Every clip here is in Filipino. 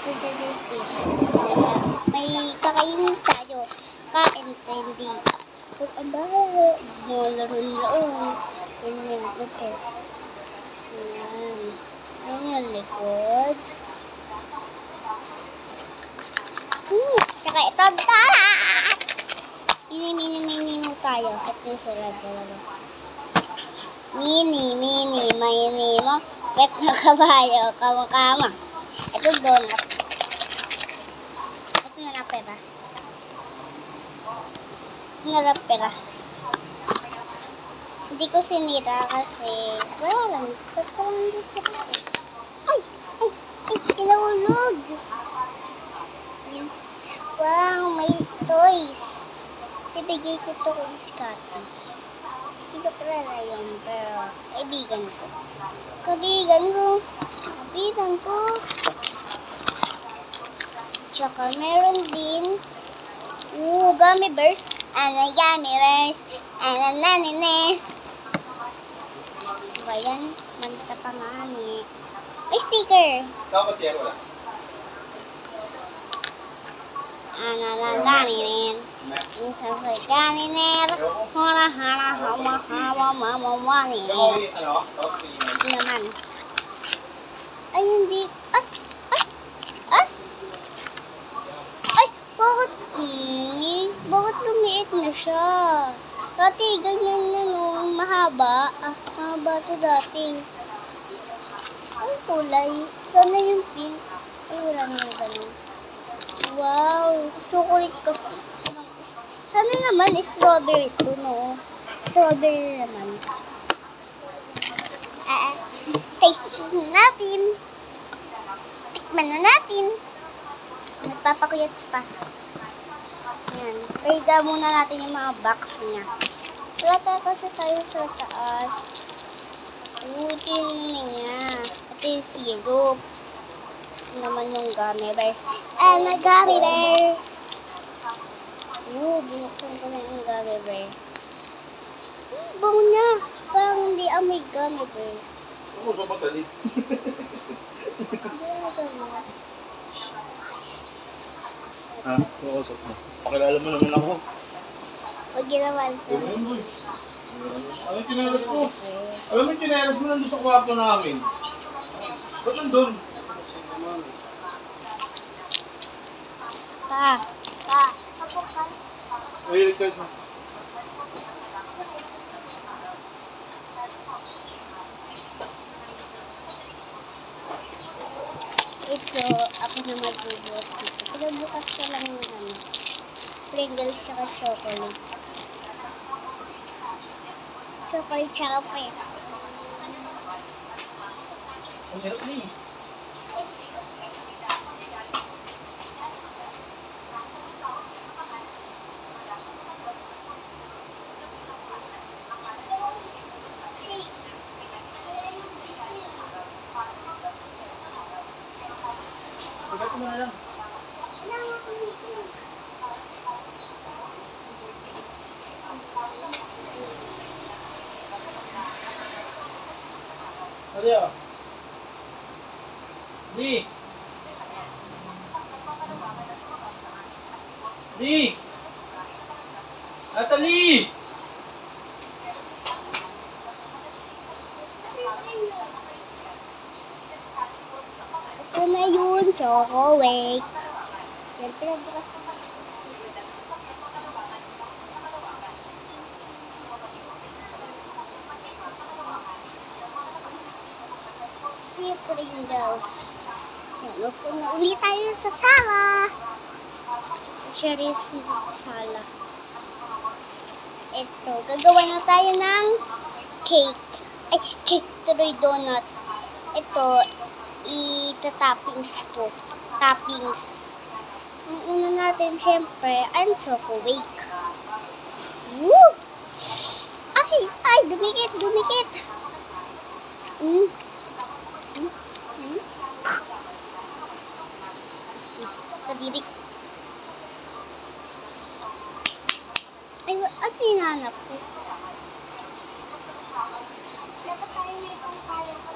for today's video. May kakainin tayo. Kain candy. So, ang baho. Malaro-laro. Ganyan. Okay. Ayan. Ayan yung likod. Tsaka ito. Tara! Mini mo tayo. Ito yung sila dalawa. Mini mo. Pet na kabayo. Kama-kama. Ito donut. Ito na pera. Hindi ko sinira kasi wala lang. Ay! Inahulog! Wow, may toys. Ibigay ko ito kay Scotty. Hindi ko kilala yun, pero kaibigan ko. Tsaka meron din gummy bears. Gummy bears. Diba yan? Manta pa nga ni. May sticker. Dapat siya wala. Gummy bears. Isang sa gummy bears. Hara hawa mamamani. Ito naman. Ay, hindi. Bakit lumiit na siya? Dati, ganyan na nung mahaba. Mahaba ito dating. Ang kulay. Sana yung pink. Ay, wala naman ganun. Wow, chocolate kasi. Sana naman strawberry ito, no? Strawberry naman. Taste natin. Tikman na natin. Nagpapakuyat pa. Yan. Paiga muna natin yung mga box niya. Wala kasi tayo sa taas. Ito yung niya. Ito yung syrup. Ito naman yung gummy bears. Gummy bear! Binuksan ko na yung gummy bear. Bango niya. Parang hindi amoy gummy bear. Oo, so matali. Ha? Oo, so. Pakilala mo naman ako. Huwag ginawan ko. Ano yung tinelas mo? Alam mo yung tinelas mo nandun sa kwarto namin? Ba't nandun? Kapok ka. Ay, record mo. Ito, ako na magbubukas dito. Pero bukas ko lang yung Pringles tsaka chocolate. Chocolate tsaka pet. Ang hirap na eh. Pagkat mo na lang. Alia. Di. Natalie. Ito na yun, Choco Wake. Yan, pinagbukas na. Yung Pringles. Yan, upo na ulit tayo sa sala. Cherries sa sala. Ito, gagawa na tayo ng cake. Ay, cake tuloy donut. Ito, ita-toppings ko. Toppings. Ang una natin, syempre, ang Choco Wake. Woo! Ay, dumikit. Kadiri. Ay, ano hinahanap ko? Dapat tayo may pangkalan ko.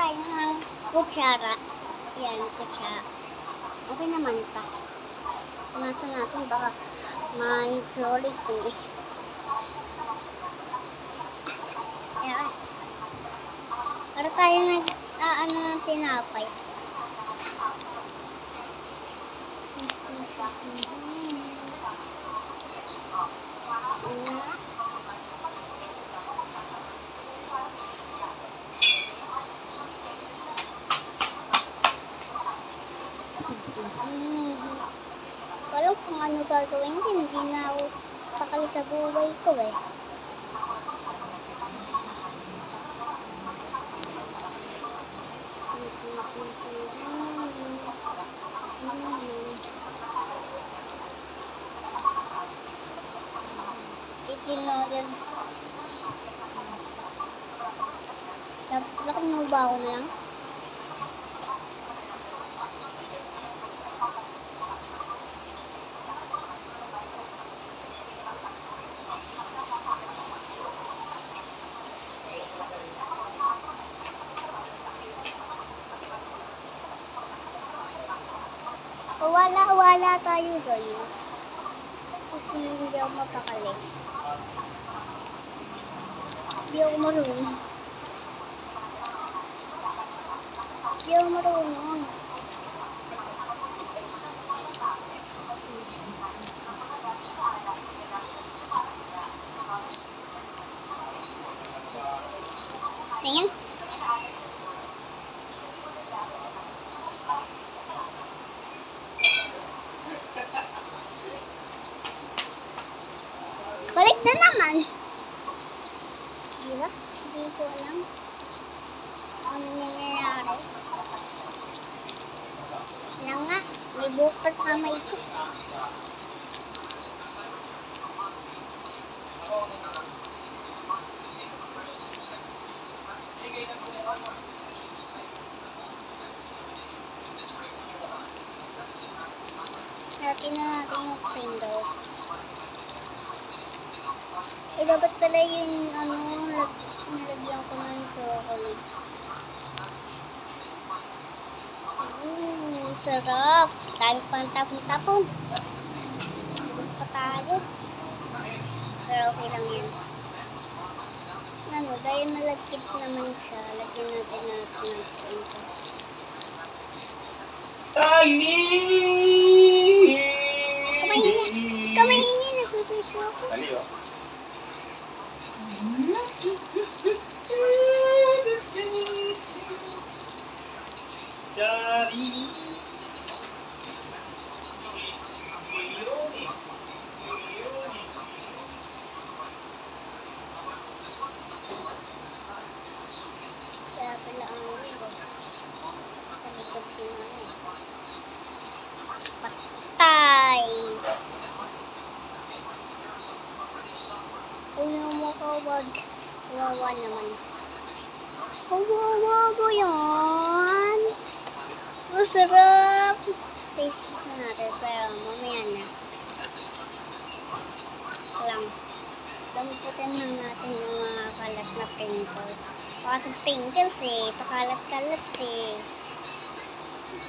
tayo ng kutsara. Yan, kutsara. Okay naman ta. Punasan natin baka may solid eh. Yan. Para tayo ano ng tinapay. Walang kung ano gagawin ko, hindi na ako pakali sa buhay ko eh. Itinolan. Lakad mo ba ako na lang? Wala tayo guys. Kasi hindi ako mapakali. Hindi ako marunong. Ayan. Balik na naman. Diba? Hindi ko alam ano nangyayari. Lang nga, may buhok pa sa kamay ko. Natin na natin yung Pringles. Eh, dapat pala yung nilagyan ko ng chocolate. Sarap. Dami pang tapon-tapon. Ibig pa tayo. Pero okay lang yan. Ano, dahil malagkit naman siya, lagyan natin ng ito. Kamaingin, nagpipicture ako. Aliyo. Jari. Kaya pala ang ulo. Sa likod tingnan eh. Patay! Ulo mo kawag. Wawa naman. Kawawa mo yan. Ang sarap. Taste na natin pero mamaya na. Lang. Lamputin lang natin yung mga kalat na Pringles. Baka sa Pringles eh. Pakalat-kalat eh.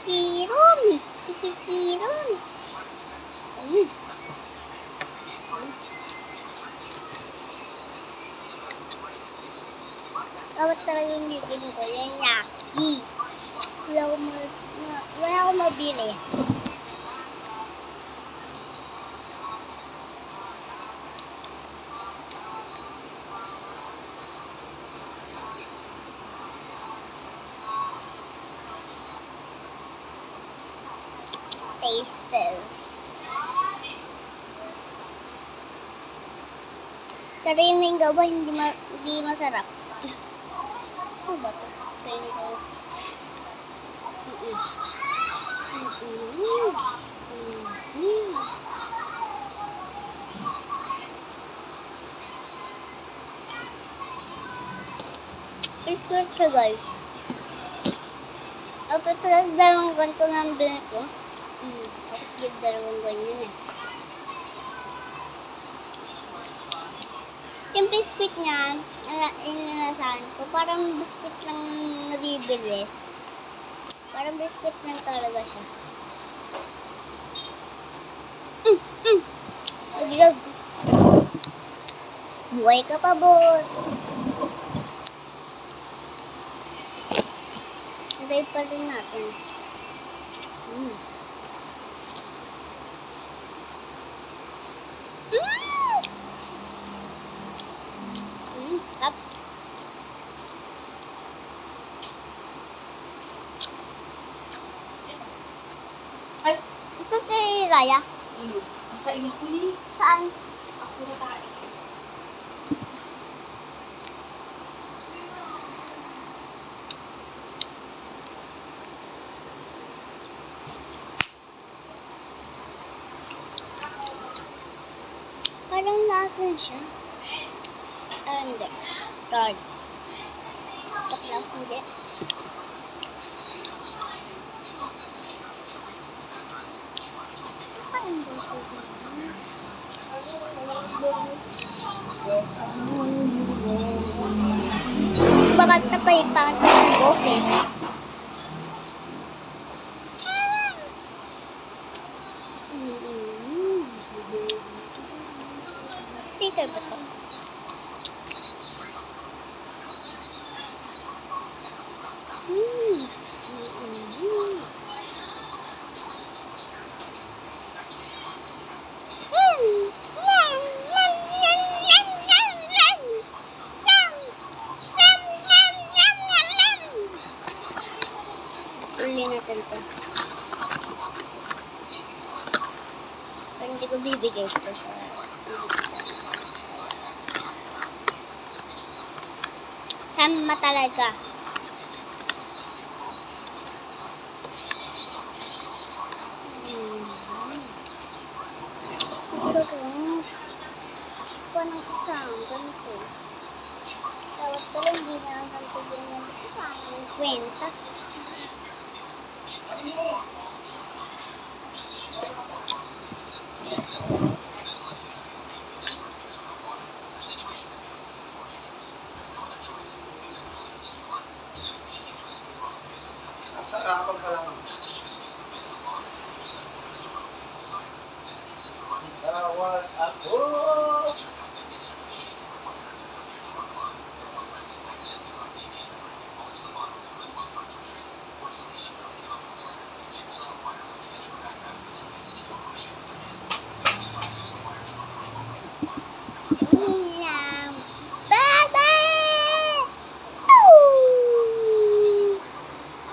Si Romy. Si Romy. Dapat talaga yung bibili ko. Yan yaki. Wala akong mabili. Taste this. Karinig gawa hindi masarap. Ano ba ito? Pringles. It's good siya guys. Ako talagang dalawang ganito ng bill ko. Ako dalawang ganyan eh. yung biscuit niya, inanasahan ko, parang biscuit lang nabibili. Parang biscuit lang talaga siya. Aglag. Buhay ka pa, boss. Lagay pa rin natin. Up. Ay, Ito si Raya. ano? Nakain ako ni. Saan? Ako nakain. Parang lason siya. Ah, hindi. Sorry. Bakla, hindi. Parang dito. Bakit napaipangat ka ng boses? Sticker ba ito? Uli natin ito. Pero hindi ko bibigay ito sa... Sama talaga. Sarap. Gusto ko ng isang ganito. Dapat pala hindi na ang ganito ganyan. Ang kwenta. Sarapan pa lang. Tawag ako.